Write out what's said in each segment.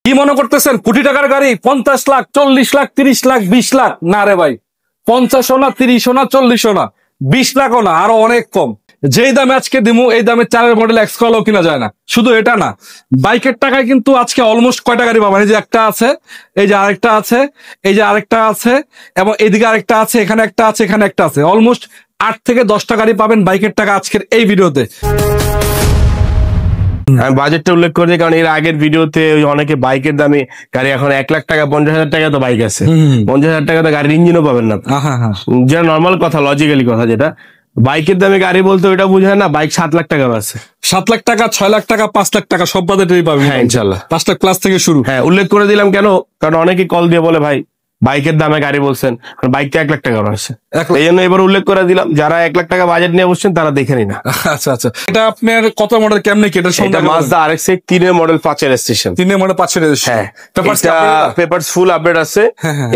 কি মনে করতেছেন কোটি টাকার গাড়ি 50 লাখ 40 লাখ 30 লাখ 20 লাখ? না রে ভাই, 50ও না 30ও না 40ও না 20 লাখও না, আরো অনেক কম। যেই দামে আজকে দিমু এই দামে 4 মডেল এক্স কলও কিনা যায় না। শুধু এটা না, বাইকের টাকায় কিন্তু আজকে অলমোস্ট কয়টা গাড়ি পাবেন? এই যে একটা আছে, এই যে আরেকটা আছে, এই যে আরেকটা আছে, এবং এইদিকে আরেকটা আছে, এখানে একটা আছে, এখানে একটা আছে। অলমোস্ট 8 থেকে 10টা গাড়ি পাবেন বাইকের টাকা আজকের এই ভিডিওতে। আমি বাজেটটা উল্লেখ করে দিই, কারণ এর আগের ভিডিওতে অনেকে বাইকের দামে গাড়ি এখন 1 লাখ টাকা 50,000 টাকা তো বাইক আছে, 50,000 টাকা তো গাড়ির ইঞ্জিনও পাবেন না। যেটা নর্মাল কথা, লজিক্যালি কথা, যেটা বাইকের দামে গাড়ি বলতে ওইটা বুঝায় না বাইক 7 লাখ টাকা আছে। 7 লাখ টাকা, 6 লাখ টাকা, 5 লাখ টাকা সব বাজেটেই পাবেন। হ্যাঁ ইনশাল্লাহ 5 লাখ প্লাস থেকে শুরু। হ্যাঁ, উল্লেখ করে দিলাম কেন, কারণ অনেকে কল দিয়ে বলে ভাই বাইকের দামে গাড়ি বলছেন, বাইক তো 1 লাখ টাকা আছে। এই জন্য এবার উল্লেখ করে দিলাম, যারা 1 লাখ টাকা বাজেট নিয়ে বসছেন তারা দেখে নিন। আচ্ছা আচ্ছা, এটা আপনার কত মডেল, কেমনে কি এটা? মাজদা RX 3 মডেল 5 এর রেজিস্ট্রেশন। 3 মডেল 5 এর রেজিস্ট্রেশন। হ্যাঁ, পেপারস ফুল আপডেট আছে।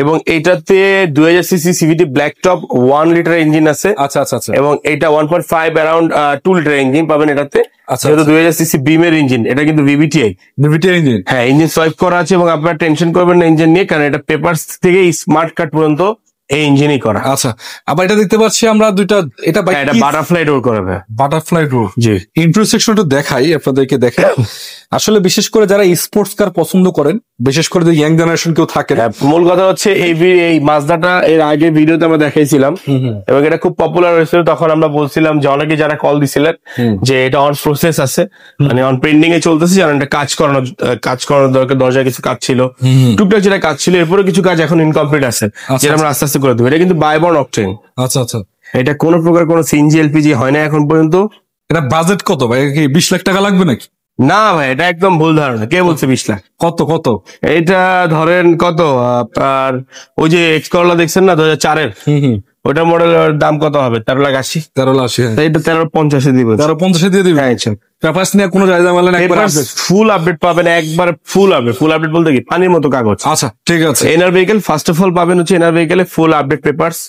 এবং এইটাতে 2000 CC CVT black top 1 litre engine আছে। আচ্ছা আচ্ছা আচ্ছা। এবং এটা 1.5 অ্যারাউন্ড 2 লিটার ইঞ্জিন পাবেন এটাতে। আচ্ছা, যেহেতু 2000 সিসি বিমের ইঞ্জিন, এটা কিন্তু VVTi ইঞ্জিন। হ্যাঁ, ইঞ্জিন সোয়াইপ করা আছে এবং আপনারা টেনশন করবেন না ইঞ্জিন নিয়ে, কারণ এটা পেপারস থেকে স্মার্ট কার্ড পর্যন্ত এই ইঞ্জিনই করা। আচ্ছা, আবার এটা দেখতে পাচ্ছি আমরা দুইটা, এটা বাটারফ্লাই ডোর করাবে। বাটারফ্লাই ডোর, জি। ইন্ট্রো সেকশনটা দেখাই আপনাদেরকে, দেখেন। আসলে বিশেষ করে যারা স্পোর্টস কার পছন্দ করেন, বিশেষ করে যে ইয়াং জেনারেশন কেউ থাকে, মূল কথা হচ্ছে এই মাজদাটা এর আগে ভিডিওতে আমরা দেখাইছিলাম এবং এটা খুব পপুলার হয়েছিল। তখন আমরা বলছিলাম যে অনেকে যারা কল দিছিলেন যে এটা অন প্রসেস আছে, মানে অন পেন্ডিং এ চলতেছে, জানেন এটা কাজ করানোর দরকার, দরজায় কিছু কাজ ছিল, টুকটাক যেটা কাজ ছিল, এরপরে কিছু কাজ এখন ইনকমপ্লিট আছে, যেটা আমরা আস্তে আস্তে করে দেবো। এটা কিন্তু বাই-বর্ন অকটেন। আচ্ছা আচ্ছা, এটা কোনো প্রকার কোনো সিএনজি এলপিজি হয় না এখন পর্যন্ত। এটা বাজেট কত ভাই? 20 লাখ টাকা লাগবে নাকি? না ভাই, এটা একদম ভুল ধারণা। কে বলছে 20 লাখ? কত কত? এটা ধরেন কত আপনার, ওই যে এক্স করলা দেখছেন না 2004 এর, ওটা মডেলের দাম কত হবে? 13,80,000। 13,80,000। এটা 13,50 দিবে। 13,50 দিয়ে দিবে। হ্যাঁ, পেপারস নিয়ে কোনো জায়গা মেলে না, একবার ফুল আপডেট পাবেন, একবার ফুল আপডেট। ফুল আপডেট বলতে কি, পানির মতো কাগজ। আচ্ছা ঠিক আছে। NR vehicle first of all পাবেন হচ্ছে এনআর ভেহিকেলে ফুল আপডেট পেপারস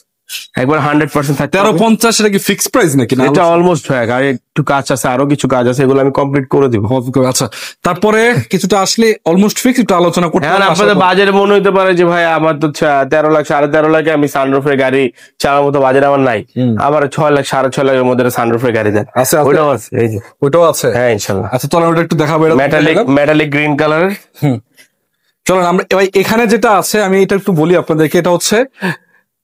একবার 100% থাকে। 13,50 এটা কি ফিক্সড প্রাইস নাকি? এটা অলমোস্ট হয়ে গেছে, একটু কাজ আছে, আরো কিছু কাজ আছে, এগুলো আমি কমপ্লিট করে দিব। আচ্ছা, তারপরে কিছুটা আসলে অলমোস্ট ফিক্স, একটু আলোচনা করতে হবে। আপনাদের বাজারে মনে হইতে পারে যে ভাই আমার তো 13 লাখ 13.5 লাখে আমি সানরুফের গাড়ি চালার মতো বাজার আমার নাই, আবার 6 লাখ 6.5 লাখের মধ্যে সানরুফের গাড়ি দেন। ওইটাও আছে, এই যে ওইটাও আছে। হ্যাঁ ইনশাআল্লাহ। আচ্ছা চলো ওটা একটু দেখাবো, মেটালিক গ্রিন কালারের। চলো আমরা এখানে যেটা আছে আমি এটা একটু বলি আপনাদেরকে। এটা হচ্ছে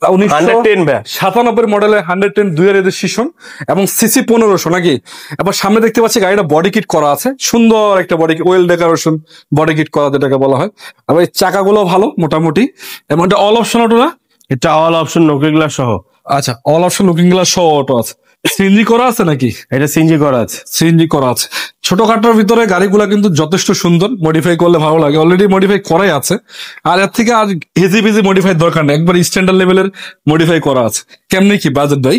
1997 মডেলের 110 2 রেজিস্ট্রেশন এবং সিসি 1500 নাকি। এবার সামনে দেখতে পাচ্ছি গাড়িটা বডি কিট করা আছে, সুন্দর একটা body well decoration body kit করা, যেটাকে বলা হয়। আবার এই চাকাগুলো ভালো মোটামুটি, এবং এটা অল অপশন অটো না? এটা অল অপশন লুকিং গ্লাস সহ। আচ্ছা, অল অপশন লুকিং গ্লাস সহ অটো আছে। সিএনজি করা আছে নাকি? এটা সিএনজি করা আছে। সিএনজি করা আছে। ছোটখাটোর ভিতরে গাড়িগুলা কিন্তু যথেষ্ট সুন্দর, মডিফাই করলে ভালো লাগে। অলরেডি মডিফাই করাই আছে, আর এর থেকে আর হেজি বেজি মডিফাই দরকার নেই, একবার স্ট্যান্ডার্ড লেভেলের মডিফাই করা আছে। কেমনি কি বাজেট ভাই?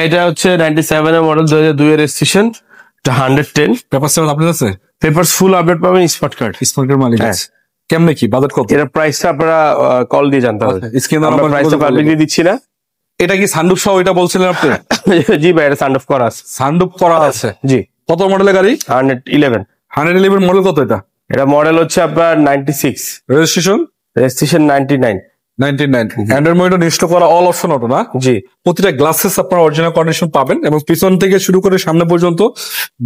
এটা হচ্ছে 97 এর মডেল 2002 এর রেজিস্ট্রেশন, এটা 110। পেপার সেভেন আপনার আছে? পেপারস ফুল আপডেট পাবেন, স্মার্ট কার্ড মালিক আছে। কেমনে কি বাজেট কত? এর প্রাইসটা আপনারা কল দিয়ে জানতে হবে। স্ক্রিনে আমরা প্রাইসটা পাবলিকলি দিচ্ছি না। এটা কি সানরুফ সহ এটা বলছিলেন আপনি? জি ভাই, এটা সানরুফ করা আছে। সানরুফ করা আছে, জি। কত মডেলের গাড়ি? 111 মডেল। কত এটা? এটা মডেল হচ্ছে আপনার 96, রেজিস্ট্রেশন 99। অ্যান্ড্রয়েড মনিটর নিশ্চিত করা, অল অপশন অটো না? জি। প্রতিটা গ্লাসেস আপনার অরিজিনাল কন্ডিশন পাবেন এবং পিছন থেকে শুরু করে সামনে পর্যন্ত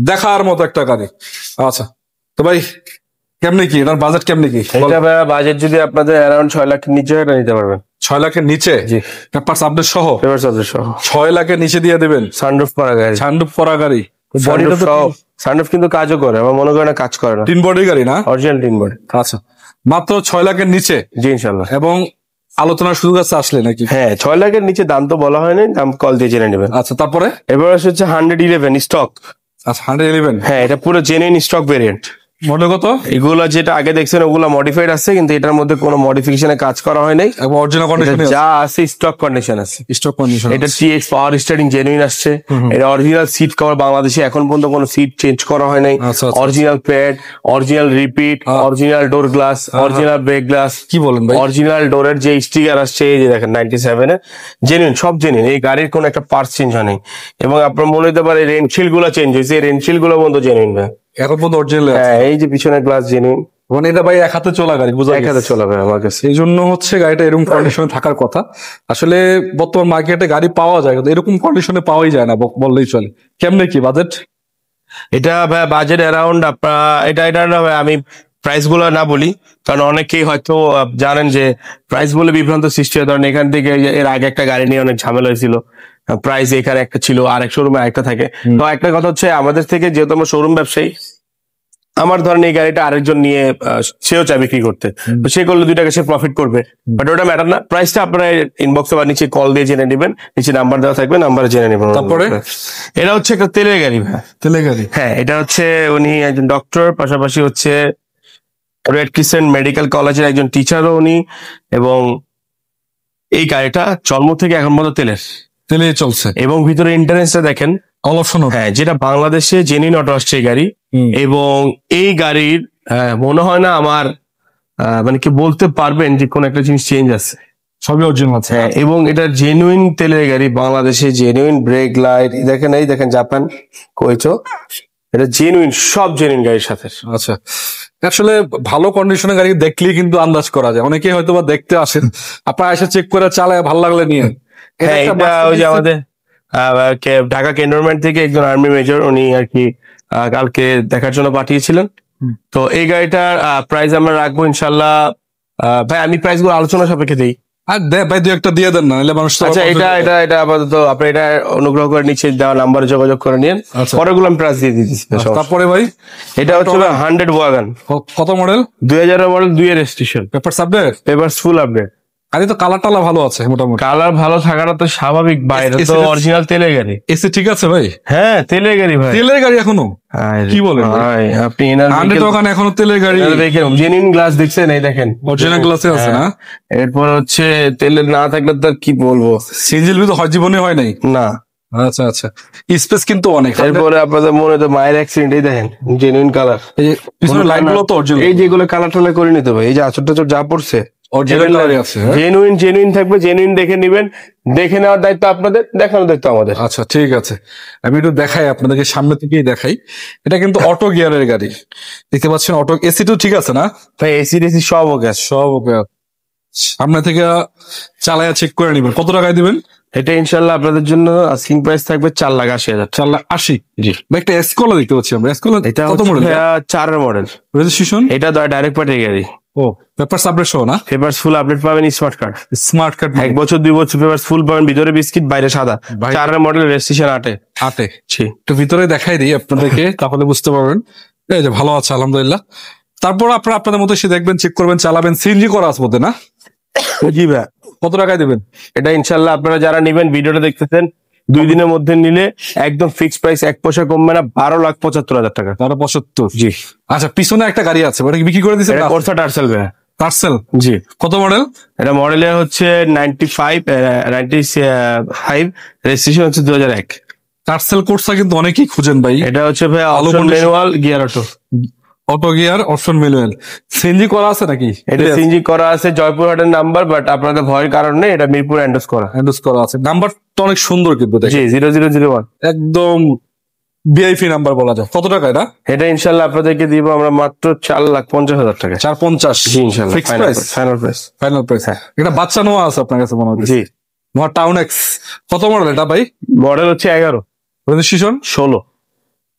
দেখার মতো একটা গাড়ি। আচ্ছা তো ভাই কেমনে কি এটার বাজেট, কেমনে কি? এটা বাজেট যদি আপনাদের অ্যারাউন্ড 6 লাখের নিচে হয় নিতে পারবেন। 6 লাখের নিচে? জি। পেপারস আপডেট সহ? পেপারস আপডেট সহ 6 লাখের নিচে দিয়ে দেবেন। সানরুফ করা গাড়ি। সানরুফ করা গাড়ি, বডিটা তো সানরুফ কিন্তু কাজও করে, আমার মনে করে না কাজ করে না। 3 বডি গাড়ি না? Original 3 body. আচ্ছা, মাত্র 6 লাখের নিচে? জি ইনশাআল্লাহ। এবং আলোচনার সুযোগ আছে আসলে নাকি? হ্যাঁ, 6 লাখের নিচে দাম তো বলা হয়নি, দাম কল দিয়ে জেনে নেবেন। আচ্ছা, তারপরে এবার হচ্ছে 111 স্টক। আচ্ছা 111, হ্যাঁ এটা পুরো জেনুইন স্টক ভেরিয়েন্ট। মডেল কত? এগুলো যেটা আগে দেখছেন ওগুলো মডিফাইড আছে, কিন্তু এটার মধ্যে কোনো মডিফিকেশনে কাজ করা হয় নাই, অরিজিনাল কন্ডিশন যা আছে স্টক কন্ডিশন আছে। Stock condition. এটা TX পাওয়ার স্টার্টিং জেনুইন আসছে। এটা অরিজিনাল সিট কভার, বাংলাদেশে এখন পর্যন্ত কোনো সিট চেঞ্জ করা হয় নাই। Original pad, original repeat, original ডোর গ্লাস, অরিজিনাল ব্রেক গ্লাস। কি বলেন ভাই? অরিজিনাল ডোরের যে স্টিকার আসছে এই যে দেখেন 97 এ জেনুইন, সব জেনুইন। এই গাড়ির কোনো একটা পার্টস চেঞ্জ হয় নাই। এবং আপনার মনে হতে পারে রেনশিল্ড গুলো চেঞ্জ হয়েছে, রেনশিল্ড গুলো বন্ধ জেনুইন ভাই, এখন পর্যন্ত অরিজিনাল। হ্যাঁ, এই যে পিছনের গ্লাস জেনুইন, মানে এটা ভাই এক হাতে চলা গাড়ি, বুঝা এক হাতে চলা ভাই আমার কাছে। এই জন্য হচ্ছে গাড়িটা এরকম কন্ডিশনে থাকার কথা। আসলে বর্তমান মার্কেটে গাড়ি পাওয়া যায় কিন্তু এরকম কন্ডিশনে পাওয়াই যায় না বললেই চলে। কেমনে কি বাজেট? এটা ভাই বাজেট অ্যারাউন্ড আপনার এটা না ভাই, আমি প্রাইস গুলো না বলি, কারণ অনেকেই হয়তো জানেন যে প্রাইস বলে বিভ্রান্ত সৃষ্টি হয়। ধরেন এখান থেকে এর আগে একটা গাড়ি নিয়ে অনেক ঝামেলা হয়েছিল, প্রাইস এখানে একটা ছিল আর এক শোরুমে আরেকটা থাকে। তো একটা কথা হচ্ছে আমাদের থেকে যেহেতু আমরা শোরুম ব্যবসায়ী, আমার ধরেন এই গাড়িটা আরেকজন নিয়ে সেও চায় বিক্রি করতে, তো সে করলে 2 টাকা সে প্রফিট করবে, বাট ওটা ম্যাটার না। প্রাইসটা আপনারা ইনবক্সে বা নিচে কল দিয়ে জেনে নেবেন, নিচে নাম্বার দেওয়া থাকবে, নাম্বারে জেনে নেবেন। তারপরে এটা হচ্ছে একটা তেলের গাড়ি ভাই। তেলে গাড়ি? হ্যাঁ, এটা হচ্ছে উনি একজন ডক্টর, পাশাপাশি হচ্ছে রেড ক্রিসেন্ট মেডিকেল কলেজের একজন টিচারও উনি, এবং এই গাড়িটা জন্ম থেকে এখন পর্যন্ত তেলে চলছে এবং ভিতরে ইন্টারেস্টটা দেখেন অল অপশন। হ্যাঁ, যেটা বাংলাদেশে জেনুইন অটো আসছে এই গাড়ি। এবং এই গাড়ির মনে হয় না আমার মানে কি বলতে পারবেন যে কোন একটা জিনিস চেঞ্জ আছে, সবই অরিজিনাল আছে। হ্যাঁ, এবং এটা জেনুইন তেলের গাড়ি, বাংলাদেশে জেনুইন ব্রেক লাইট, এই দেখেন জাপান কইছো, এটা জেনুইন, সব জেনুইন গাড়ির সাথে। আচ্ছা, আসলে ভালো কন্ডিশনের গাড়ি দেখলেই কিন্তু আন্দাজ করা যায়। অনেকে হয়তো বা দেখতে আসেন, আপনারা এসে চেক করে চালায় ভালো লাগলে নিয়ে। হ্যাঁ, এটা ওই যে আমাদের ঢাকা ক্যান্টনমেন্ট থেকে একজন আর্মি মেজর উনি আর কি কালকে দেখার জন্য পাঠিয়েছিলেন। তো এই গাড়িটার প্রাইস আমরা রাখবো ইনশাল্লাহ। ভাই আমি প্রাইস গুলো আলোচনা সাপেক্ষে দিই। আর ভাই 2-1টা দিয়ে দেন না, মানুষ। আচ্ছা, এটা আপাতত আপনি এটা অনুগ্রহ করে নিচে দেওয়া নাম্বারে যোগাযোগ করে নিন, পরেগুলো আমি প্রাইস দিয়ে দিচ্ছি। তারপরে ভাই এটা হচ্ছে 100 ওয়াগন। কত মডেল? 2000 মডেল, 2 এর registration, papers update, papers full update. গাড়ি তো কালার টালা ভালো আছে মোটামুটি। কালার ভালো থাকাটা তো স্বাভাবিক ভাই, এটা তো অরিজিনাল তেলের গাড়ি। এসি ঠিক আছে ভাই? হ্যাঁ, তেলের গাড়ি ভাই, তেলের গাড়ি এখনো? কি বলেন ভাই আপনি? 100 ওয়াগন এখনো তেলের গাড়ি? দেখেন জেনুইন গ্লাস দেখছেন, এই দেখেন অরিজিনাল গ্লাসে আছে না? এরপর হচ্ছে তেলের না থাকলে তো কি বলবো, সিএনজি তো হয় জীবনে হয় নাই না। আচ্ছা আচ্ছা, স্পেস কিন্তু অনেক। এরপরে আপনাদের মনে তো মায়ের অ্যাক্সিডেন্ট, এই দেখেন জেনুইন কালার, পিছনে লাইট গুলো তো অরিজিনাল। এই যেগুলো কালার টালার করে নিতে হবে, এই যে আচর টাচর যা পড়ছে অরিজিনাল জেনুইন থাকবে, জেনুইন দেখে নিবেন। দেখে নেওয়ার দায়িত্ব আপনাদের, দেখানোর দায়িত্ব আমাদের। আচ্ছা ঠিক আছে, আমি একটু দেখাই আপনাদেরকে, সামনে থেকেই দেখাই। এটা কিন্তু অটো গিয়ারের গাড়ি, দেখতে পাচ্ছেন। অটো এসি তো ঠিক আছে না ভাই? এসি টেসি সব ওকে, সব ওকে। সামনে থেকে চালায়া চেক করে নিবেন। কত টাকায় দিবেন এটা? ইনশাল্লাহ আপনাদের জন্য আস্কিং প্রাইস থাকবে 4,80,000। 4,80,000? জি। একটা এসকোলা দেখতে পাচ্ছি আমরা। এসকোলা এটা কত মডেল? 4 এর মডেল, রেজিস্ট্রেশন। এটা ডাইরেক্ট পার্টি গাড়ি। ও, পেপারস আপডেট সহ না? পেপারস ফুল আপডেট পাবেন, স্মার্ট কার্ড। স্মার্ট কার্ড 1 বছর 2 বছর পেপারস ফুল পাবেন, ভিতরে বিস্কিট বাইরে সাদা। 4 এর মডেল, রেজিস্ট্রেশন 8 জি। একটু ভিতরে দেখাই দিই আপনাদেরকে, তাহলে বুঝতে পারবেন। এই যে ভালো আছে আলহামদুলিল্লাহ। তারপর আপনারা আপনাদের মতো এসে দেখবেন, চেক করবেন, চালাবেন। সিএনজি করা আছে বোধহয় না? জি ভাই। কত টাকায় দেবেন এটা? ইনশাল্লাহ আপনারা যারা নিবেন, ভিডিওটা দেখতেছেন, 2 দিনের মধ্যে নিলে একদম ফিক্সড প্রাইস, 1 পয়সা কমবে না, 12,75,000 টাকা। 12,75,000? জি। আচ্ছা, পিছনে একটা গাড়ি আছে, ওটা কি বিক্রি করে দিচ্ছেন? এটা কোর্সা টার্সেল ভাই। টার্সেল? জি। কত মডেল? এটা মডেলের হচ্ছে 95, রেজিস্ট্রেশন হচ্ছে 2001। টার্সেল কোর্সা কিন্তু অনেকেই খুঁজেন ভাই। এটা হচ্ছে ভাই option manual gear auto, auto gear option manual. CNG করা আছে নাকি? এটা সিএনজি করা আছে, জয়পুরহাটের নাম্বার, বাট আপনাদের ভয়ের কারণ নেই, এটা মিরপুর এন্ডোস করা আছে। নাম্বারটা অনেক সুন্দর কিন্তু, জি 0001, একদম ভিআইপি নাম্বার বলা যায়। কত টাকা এটা? এটা ইনশাল্লাহ আপনাদেরকে দিব আমরা মাত্র 4,50,000 টাকা। 4,50,000? জি ইনশাল্লাহ, ফাইনাল প্রাইস। হ্যাঁ, এটা বাচ্চা নোয়া আছে আপনার কাছে মনে হয়? জি। নোয়া টাউন এক্স। কত মডেল এটা ভাই? মডেল হচ্ছে 11, registration 16,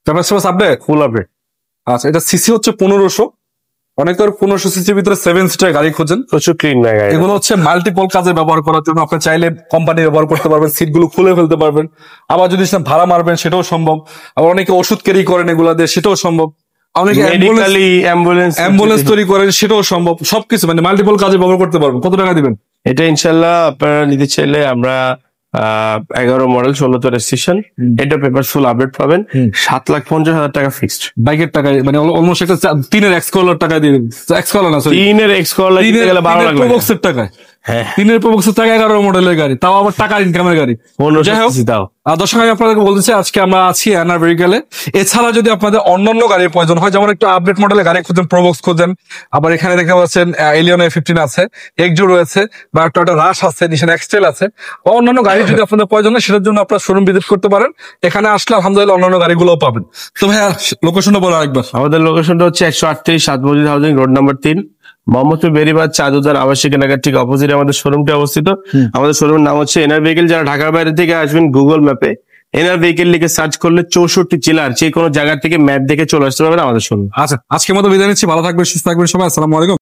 papers update, full update. আচ্ছা, এটা সিসি হচ্ছে 1500। অনেক 1500 সিসির ভিতরে 7 সিটার গাড়ি খোঁজেন, প্রচুর ক্লিন গাড়ি। এগুলো হচ্ছে মাল্টিপল কাজে ব্যবহার করার জন্য। আপনি চাইলে কোম্পানি ব্যবহার করতে পারবেন, সিট গুলো খুলে ফেলতে পারবেন। আবার যদি ভাড়া মারবেন সেটাও সম্ভব। আবার অনেকে ওষুধ ক্যারি করেন এগুলা দিয়ে, সেটাও সম্ভব। অনেকে অ্যাম্বুলেন্স তৈরি করেন, সেটাও সম্ভব। সবকিছু মানে মাল্টিপল কাজে ব্যবহার করতে পারবেন। কত টাকা দিবেন এটা? ইনশাল্লাহ আপনারা নিতে চাইলে আমরা 11 মডেল, 16 রেজিস্ট্রেশন, এটা পেপার ফুল আপডেট পাবেন, 7,50,000 টাকা ফিক্সড। বাইকের টাকায় মানে অলমোস্ট একটা 3 এর এক্সকলার টাকা দিয়ে দিন। এক্সকলার না, সরি 3 এর এক্সকলার দিতে গেলে 12 লাখ প্রোবক্সের টাকায়। হ্যাঁ। 3-এর প্রবক্সের টাকা 11 মডেলের গাড়ি, তাও আবার টাকা ইনকামের গাড়ি। 1500 যাই হোক, সিসি তাও। দর্শক আমি আপনাদেরকে বলতেছি আজকে আমরা আছি এনআর ভেহিকেলে। এছাড়া যদি আপনাদের অন্যান্য গাড়ির প্রয়োজন হয়, যেমন একটু আপডেট মডেলের গাড়ি খুঁজেন, প্রবক্স খুঁজেন, আবার এখানে দেখতে পাচ্ছেন এলিয়ন A15 আছে, এক্সজো রয়েছে, বা একটা রাশ আছে, নিশান এক্সটেল আছে, বা অন্যান্য গাড়ি যদি আপনাদের প্রয়োজন হয় সেটার জন্য আপনার শোরুম ভিজিট করতে পারেন। এখানে আসলে আলহামদুলিল্লাহ অন্যান্য গাড়িগুলোও পাবেন। তো ভাইয়া লোকেশনটা বলো আরেকবার। আমাদের লোকেশনটা হচ্ছে 138 সাত মসজিদ housing, road number 3, Mohammadpur Beribadh চাঁদুদার আবাসিক এলাকার ঠিক অপোজিটে আমাদের শোরুমটি অবস্থিত। আমাদের শোরুমের নাম হচ্ছে এনআর ভেহিকেল। যারা ঢাকার বাইরে থেকে আসবেন, গুগল ম্যাপে এনআর ভেহিকেল লিখে সার্চ করলে 64 জেলার যে কোনো জায়গা থেকে ম্যাপ দেখে চলে আসতে পারবেন আমাদের শোরুম। আচ্ছা, আজকের মতো বিদায় নিচ্ছি। ভালো থাকবেন, সুস্থ থাকবেন সবাই। আসসালামু আলাইকুম।